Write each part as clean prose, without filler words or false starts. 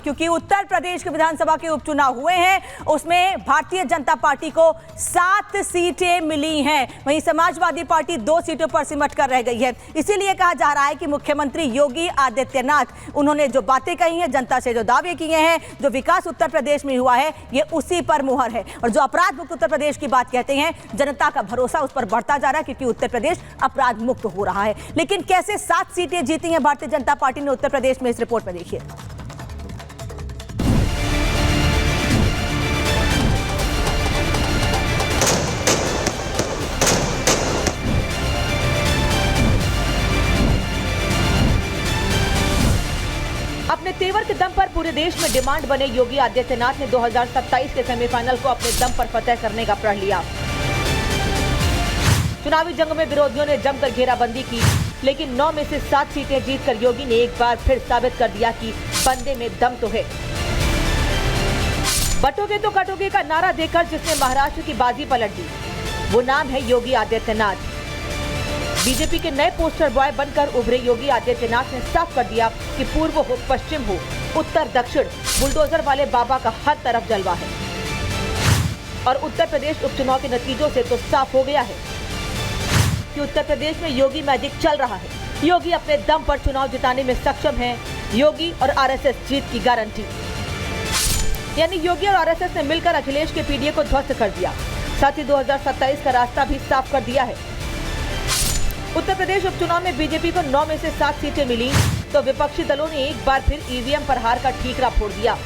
क्योंकि उत्तर प्रदेश के विधानसभा के उपचुनाव हुए हैं, उसमें भारतीय जनता पार्टी को 7 सीटें मिली हैं, वहीं समाजवादी पार्टी 2 सीटों पर सिमट कर रह गई है। इसीलिए कहा जा रहा है कि मुख्यमंत्री योगी आदित्यनाथ, उन्होंने जो बातें कही हैं, जनता से जो दावे किए हैं, जो विकास उत्तर प्रदेश में हुआ है, ये उसी पर मुहर है। और जो अपराध मुक्त उत्तर प्रदेश की बात कहते हैं, जनता का भरोसा उस पर बढ़ता जा रहा है, क्योंकि उत्तर प्रदेश अपराध मुक्त हो रहा है। लेकिन कैसे 7 सीटें जीती हैं भारतीय जनता पार्टी ने उत्तर प्रदेश में, इस रिपोर्ट में देखिए। अपने तेवर के दम पर पूरे देश में डिमांड बने योगी आदित्यनाथ ने 2027 के सेमीफाइनल को अपने दम पर फतेह करने का प्रण लिया। चुनावी जंग में विरोधियों ने जमकर घेराबंदी की, लेकिन 9 में से 7 सीटें जीतकर योगी ने एक बार फिर साबित कर दिया कि बंदे में दम तो है। बटोगे तो कटोगे का नारा देकर जिसने महाराष्ट्र की बाजी पलट दी, वो नाम है योगी आदित्यनाथ। बीजेपी के नए पोस्टर बॉय बनकर उभरे योगी आदित्यनाथ ने साफ कर दिया कि पूर्व हो, पश्चिम हो, उत्तर दक्षिण, बुलडोजर वाले बाबा का हर तरफ जलवा है। और उत्तर प्रदेश उपचुनाव के नतीजों से तो साफ हो गया है कि उत्तर प्रदेश में योगी मैजिक चल रहा है। योगी अपने दम पर चुनाव जिताने में सक्षम है। योगी और आरएसएस जीत की गारंटी, यानी योगी और आरएसएस ने मिलकर अखिलेश के पीडीए को ध्वस्त कर दिया, साथ ही 2027 का रास्ता भी साफ कर दिया है। उत्तर प्रदेश उपचुनाव में बीजेपी को 9 में से 7 सीटें मिली, तो विपक्षी दलों ने एक बार फिर ईवीएम पर हार का ठीकरा फोड़ दिया,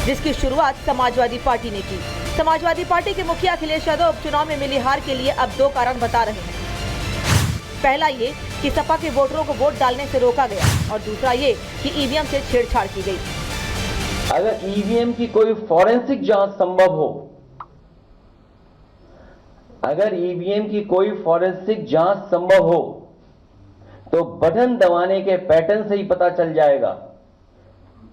जिसकी शुरुआत समाजवादी पार्टी ने की। समाजवादी पार्टी के मुखिया अखिलेश यादव उपचुनाव में मिली हार के लिए अब 2 कारण बता रहे हैं। पहला ये कि सपा के वोटरों को वोट डालने से रोका गया, और दूसरा ये कि ईवीएम से छेड़छाड़ की गई। अगर ईवीएम की कोई फॉरेंसिक जांच संभव हो, अगर ईवीएम की कोई फॉरेंसिक जांच संभव हो, तो बटन दबाने के पैटर्न से ही पता चल जाएगा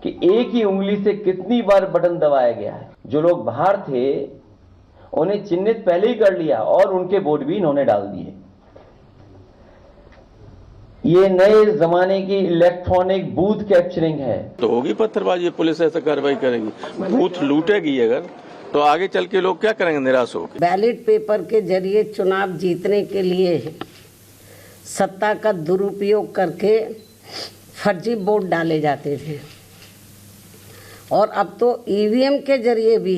कि एक ही उंगली से कितनी बार बटन दबाया गया है। जो लोग बाहर थे उन्हें चिन्हित पहले ही कर लिया और उनके वोट भी इन्होंने डाल दिए। ये नए जमाने की इलेक्ट्रॉनिक बूथ कैप्चरिंग है। तो होगी पत्थरबाजी, पुलिस ऐसा कार्रवाई करेगी, बूथ लूटेगी अगर, तो आगे चल के लोग क्या करेंगे, निराश होकर। बैलेट पेपर के जरिए चुनाव जीतने के लिए सत्ता का दुरुपयोग करके फर्जी वोट डाले जाते थे, और अब तो ईवीएम के जरिए भी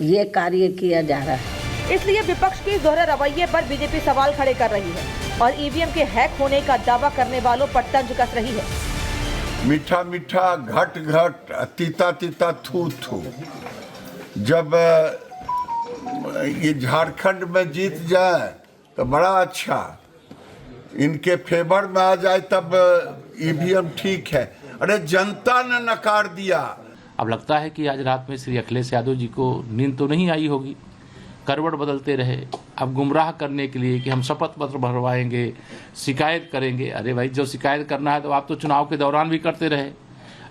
ये कार्य किया जा रहा है। इसलिए विपक्ष के दोहरे रवैये पर बीजेपी सवाल खड़े कर रही है और ईवीएम के हैक होने का दावा करने वालों पर तंज कस रही है। मीठा मीठा, घट घट, तीता तीता, थू थू। जब ये झारखंड में जीत जाए तो बड़ा अच्छा, इनके फेवर में आ जाए तब ईवीएम ठीक है। अरे जनता ने नकार दिया। अब लगता है कि आज रात में श्री अखिलेश यादव जी को नींद तो नहीं आई होगी, करवट बदलते रहे अब गुमराह करने के लिए कि हम शपथ पत्र भरवाएंगे, शिकायत करेंगे। अरे भाई, जो शिकायत करना है तो आप तो चुनाव के दौरान भी करते रहे।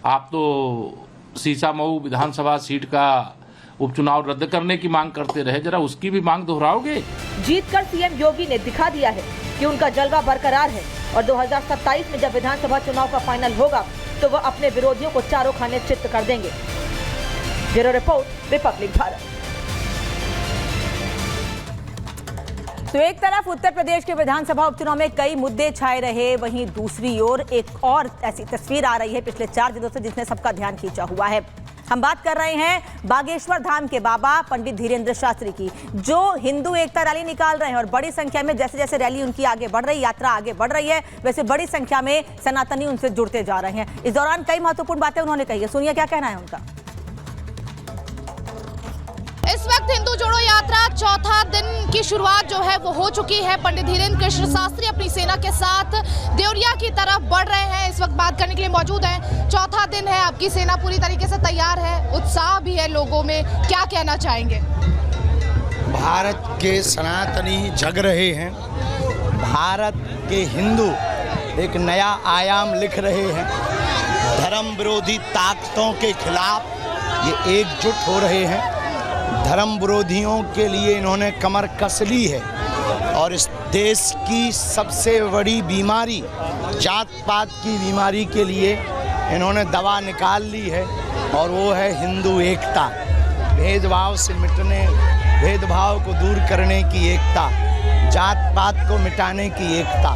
आप तो सीसामऊ विधानसभा सीट का उपचुनाव रद्द करने की मांग करते रहे, जरा उसकी भी मांग दोहराओगे। जीतकर सीएम योगी ने दिखा दिया है कि उनका जलवा बरकरार है, और 2027 में जब विधानसभा चुनाव का फाइनल होगा तो वह अपने विरोधियों को चारों खाने चित्त कर देंगे। Bureau report, Republic Bharat. तो एक तरफ उत्तर प्रदेश के विधानसभा उपचुनाव में कई मुद्दे छाए रहे, वहीं दूसरी ओर एक और ऐसी तस्वीर आ रही है पिछले 4 दिनों से जिसने सबका ध्यान खींचा हुआ है। हम बात कर रहे हैं बागेश्वर धाम के बाबा पंडित धीरेन्द्र शास्त्री की, जो हिंदू एकता रैली निकाल रहे हैं, और बड़ी संख्या में जैसे जैसे रैली उनकी आगे बढ़ रही, यात्रा आगे बढ़ रही है, वैसे बड़ी संख्या में सनातनी उनसे जुड़ते जा रहे हैं। इस दौरान कई महत्वपूर्ण बातें उन्होंने कही है, सुनिए क्या कहना है उनका। इस वक्त हिंदू जोड़ो यात्रा चौथा दिन की शुरुआत जो है वो हो चुकी है। पंडित धीरेन्द्र कृष्ण शास्त्री अपनी सेना के साथ देवरिया की तरफ बढ़ रहे हैं, इस वक्त बात करने के लिए मौजूद हैं। चौथा दिन है, आपकी सेना पूरी तरीके से तैयार है, उत्साह भी है लोगों में, क्या कहना चाहेंगे? भारत के सनातनी जग रहे हैं, भारत के हिंदू एक नया आयाम लिख रहे हैं। धर्म विरोधी ताकतों के खिलाफ ये एकजुट हो रहे हैं। धर्म विरोधियों के लिए इन्होंने कमर कस ली है, और इस देश की सबसे बड़ी बीमारी, जात पात की बीमारी के लिए इन्होंने दवा निकाल ली है और वो है हिंदू एकता, भेदभाव से मिटने, भेदभाव को दूर करने की एकता, जात पात को मिटाने की एकता।